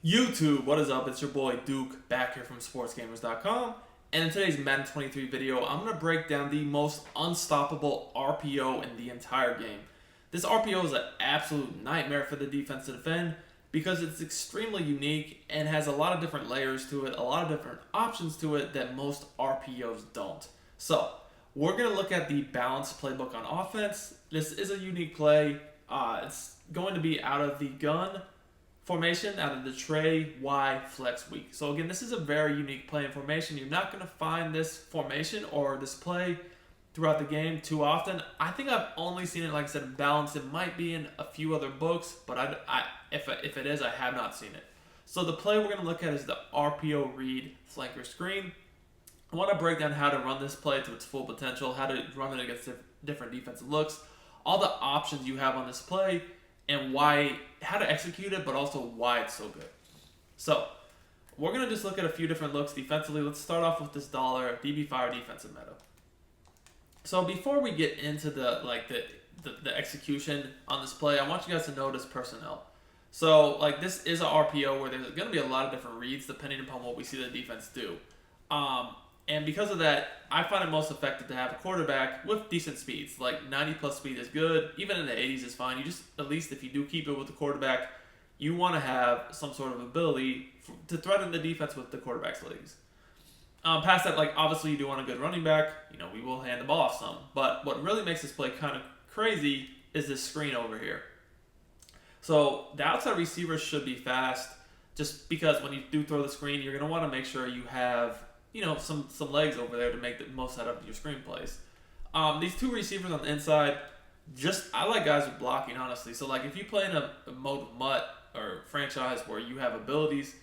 YouTube, what is up? It's your boy Duke back here from sportsgamers.com, and in today's Madden 23 video, I'm going to break down the most unstoppable RPO in the entire game. This RPO is an absolute nightmare for the defense to defend because it's extremely unique and has a lot of different layers to it, a lot of different options to it that most RPOs don't. So, we're going to look at the balanced playbook on offense. This is a unique play. It's going to be out of the gun formation, out of the tray Y flex weak. So again, this is a very unique play in formation. You're not going to find this formation or this play throughout the game too often. I think I've only seen it, like I said, balanced. It might be in a few other books, but if it is, I have not seen it. So the play we're going to look at is the RPO read flanker screen. I want to break down how to run this play to its full potential, how to run it against different defensive looks, all the options you have on this play, and how to execute it, but also why it's so good. So, we're going to just look at a few different looks defensively. Let's start off with this dollar DB Fire defensive meta. So, before we get into the execution on this play, I want you guys to notice personnel. So, this is an RPO where there's going to be a lot of different reads depending upon what we see the defense do. And because of that, I find it most effective to have a quarterback with decent speeds. Like 90 plus speed is good. Even in the 80s is fine. You just, at least if you do keep it with the quarterback, you want to have some sort of ability to threaten the defense with the quarterback's legs. Past that, obviously you do want a good running back. We will hand the ball off some. But what really makes this play kind of crazy is this screen over here. So the outside receivers should be fast, just because when you do throw the screen, you're going to want to make sure you have some legs over there to make the most out of your screen plays. These two receivers on the inside, I like guys with blocking, honestly. So, if you play in a mode of MUT or franchise where you have abilities,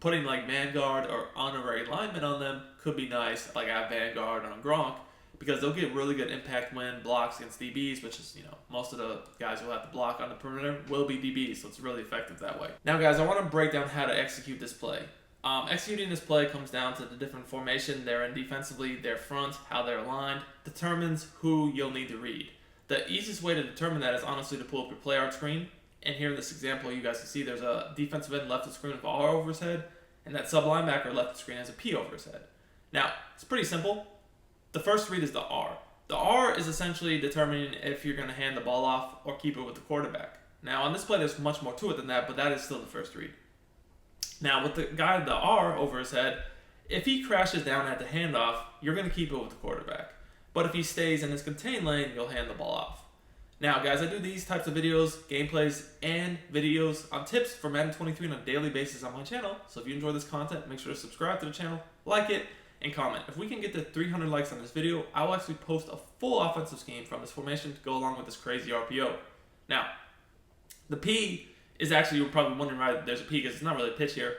putting, man guard or honorary linemen on them could be nice. Like, I have Vanguard on Gronk, because they'll get really good impact when blocks against DBs, which is, most of the guys who have to block on the perimeter will be DBs, so it's really effective that way. Now, guys, I want to break down how to execute this play. Executing this play comes down to the different formation they're in defensively, their front, how they're aligned, determines who you'll need to read. The easiest way to determine that is honestly to pull up your play art screen. And here in this example, you guys can see there's a defensive end left of screen with R over his head, and that sub linebacker left of screen has a P over his head. Now, it's pretty simple. The first read is the R. The R is essentially determining if you're going to hand the ball off or keep it with the quarterback. Now, on this play, there's much more to it than that, but that is still the first read. Now, with the guy with the R over his head, if he crashes down at the handoff, you're going to keep it with the quarterback. But if he stays in his contained lane, you'll hand the ball off. Now, guys, I do these types of videos, gameplays, and videos on tips for Madden 23 on a daily basis on my channel. So if you enjoy this content, make sure to subscribe to the channel, like it, and comment. If we can get to 300 likes on this video, I will actually post a full offensive scheme from this formation to go along with this crazy RPO. Now, the P is actually, you're probably wondering why there's a P, because it's not really a pitch here.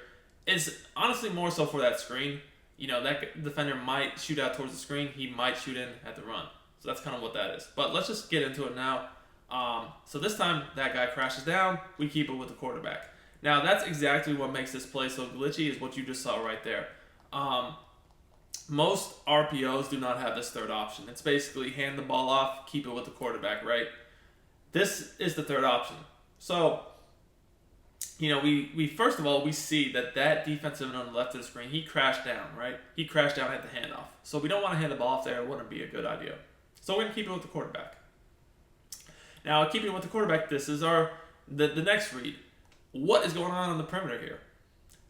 It's honestly more so for that screen. That defender might shoot out towards the screen. He might shoot in at the run. So that's kind of what that is. But let's just get into it now. So this time, that guy crashes down. We keep it with the quarterback. Now, that's exactly what makes this play so glitchy, is what you just saw right there. Most RPOs do not have this third option. It's basically hand the ball off, keep it with the quarterback, right? This is the third option. So, we first of all, we see that defensive end on the left of the screen, he crashed down, right? He crashed down at the handoff. So we don't want to hand the ball off there. It wouldn't be a good idea. So we're going to keep it with the quarterback. Now, keeping it with the quarterback, this is the next read. What is going on the perimeter here?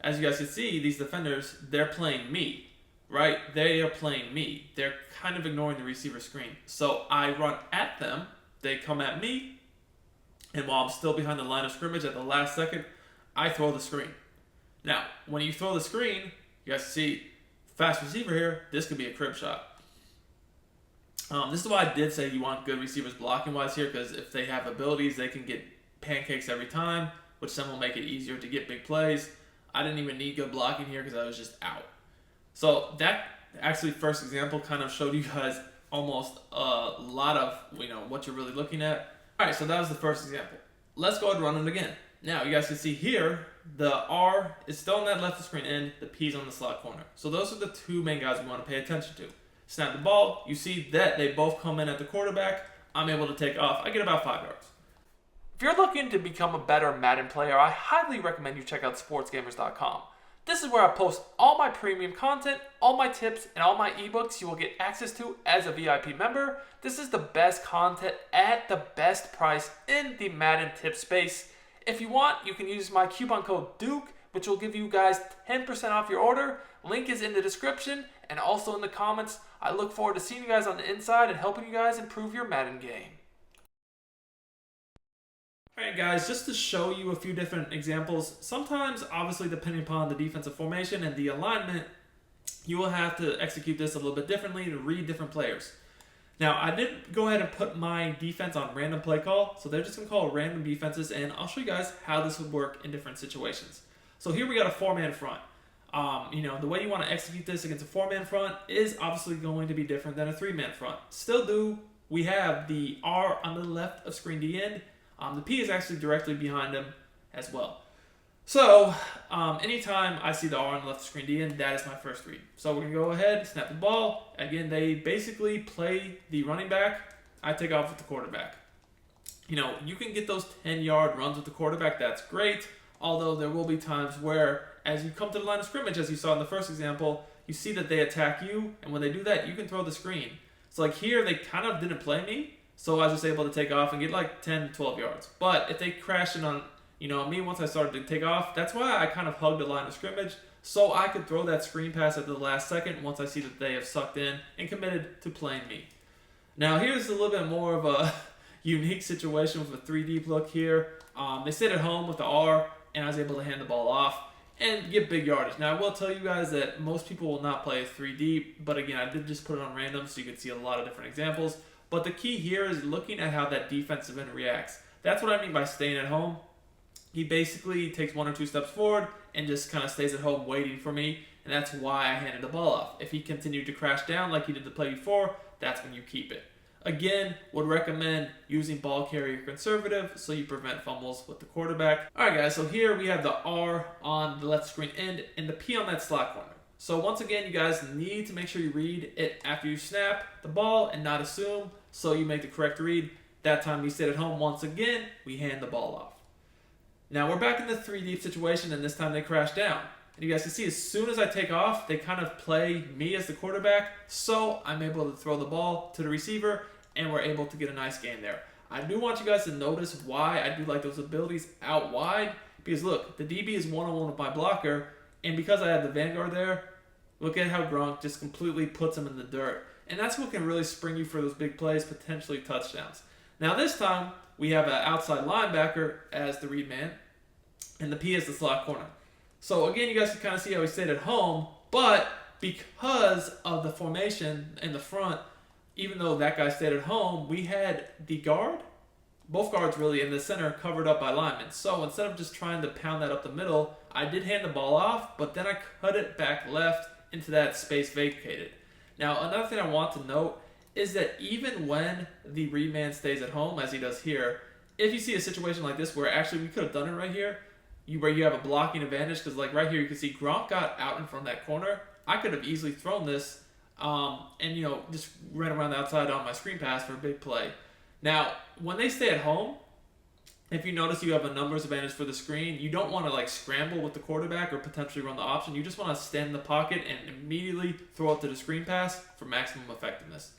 As you guys can see, these defenders, they're playing me, right? They are playing me. They're kind of ignoring the receiver screen. So I run at them. They come at me. And while I'm still behind the line of scrimmage at the last second, I throw the screen. Now, when you throw the screen, you guys see, fast receiver here, this could be a crib shot. This is why I did say you want good receivers blocking-wise here, because if they have abilities, they can get pancakes every time, which then will make it easier to get big plays. I didn't even need good blocking here because I was just out. So that actually first example kind of showed you guys almost a lot of what you're really looking at. All right, so that was the first example. Let's go ahead and run it again. Now, you guys can see here, the R is still on that left of screen end, the P is on the slot corner. So those are the two main guys we want to pay attention to. Snap the ball, you see that they both come in at the quarterback. I'm able to take off. I get about 5 yards. If you're looking to become a better Madden player, I highly recommend you check out sportsgamers.com. This is where I post all my premium content, all my tips, and all my ebooks you will get access to as a VIP member. This is the best content at the best price in the Madden tip space. If you want, you can use my coupon code DUKE, which will give you guys 10% off your order. Link is in the description and also in the comments. I look forward to seeing you guys on the inside and helping you guys improve your Madden game. Alright guys, just to show you a few different examples, sometimes obviously depending upon the defensive formation and the alignment, you will have to execute this a little bit differently to read different players. Now I did go ahead and put my defense on random play call, so they're just going to call random defenses, and I'll show you guys how this would work in different situations. So here we got a 4-man front. The way you want to execute this against a 4-man front is obviously going to be different than a 3-man front. We have the R on the left of screen D end. The P is actually directly behind him as well. So, anytime I see the R on the left of screen D end, that is my first read. So we're going to go ahead, snap the ball. Again, they basically play the running back. I take off with the quarterback. You can get those 10-yard runs with the quarterback. That's great. Although there will be times where, as you come to the line of scrimmage, as you saw in the first example, you see that they attack you. And when they do that, you can throw the screen. So like here, they kind of didn't play me. So I was just able to take off and get like 10 to 12 yards. But if they crashed in on me once I started to take off, that's why I kind of hugged the line of scrimmage, so I could throw that screen pass at the last second once I see that they have sucked in and committed to playing me. Now here's a little bit more of a unique situation with a 3 deep look here. They stayed at home with the R, and I was able to hand the ball off and get big yardage. Now I will tell you guys that most people will not play 3 deep, but again, I did just put it on random so you can see a lot of different examples. But the key here is looking at how that defensive end reacts. That's what I mean by staying at home. He basically takes 1 or 2 steps forward and just kind of stays at home waiting for me, and that's why I handed the ball off. If he continued to crash down like he did the play before, that's when you keep it. Again, would recommend using ball carrier conservative so you prevent fumbles with the quarterback. Alright guys, so here we have the R on the left screen end and the P on that slot corner. So once again, you guys need to make sure you read it after you snap the ball and not assume, so you make the correct read. That time we stayed at home once again, we hand the ball off. Now we're back in the 3 deep situation, and this time they crash down. And you guys can see as soon as I take off, they kind of play me as the quarterback, so I'm able to throw the ball to the receiver, and we're able to get a nice gain there. I do want you guys to notice why I do like those abilities out wide, because look, the DB is one-on-one with my blocker, and because I have the Vanguard there, look at how Gronk just completely puts him in the dirt. And that's what can really spring you for those big plays, potentially touchdowns. Now this time, we have an outside linebacker as the read man, and the P is the slot corner. So again, you guys can kind of see how he stayed at home, but because of the formation in the front, even though that guy stayed at home, we had the guard, both guards really in the center, covered up by linemen. So instead of just trying to pound that up the middle, I did hand the ball off, but then I cut it back left into that space vacated. Now, another thing I want to note is that even when the read man stays at home, as he does here, if you see a situation like this where actually we could have done it right here, where you have a blocking advantage, because like right here you can see Gronk got out in front of that corner. I could have easily thrown this and just ran around the outside on my screen pass for a big play. Now, when they stay at home, if you notice you have a numbers advantage for the screen, you don't want to like scramble with the quarterback or potentially run the option. You just want to stand in the pocket and immediately throw it to the screen pass for maximum effectiveness.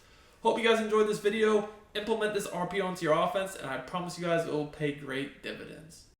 Hope you guys enjoyed this video. Implement this RPO into your offense, and I promise you guys it will pay great dividends.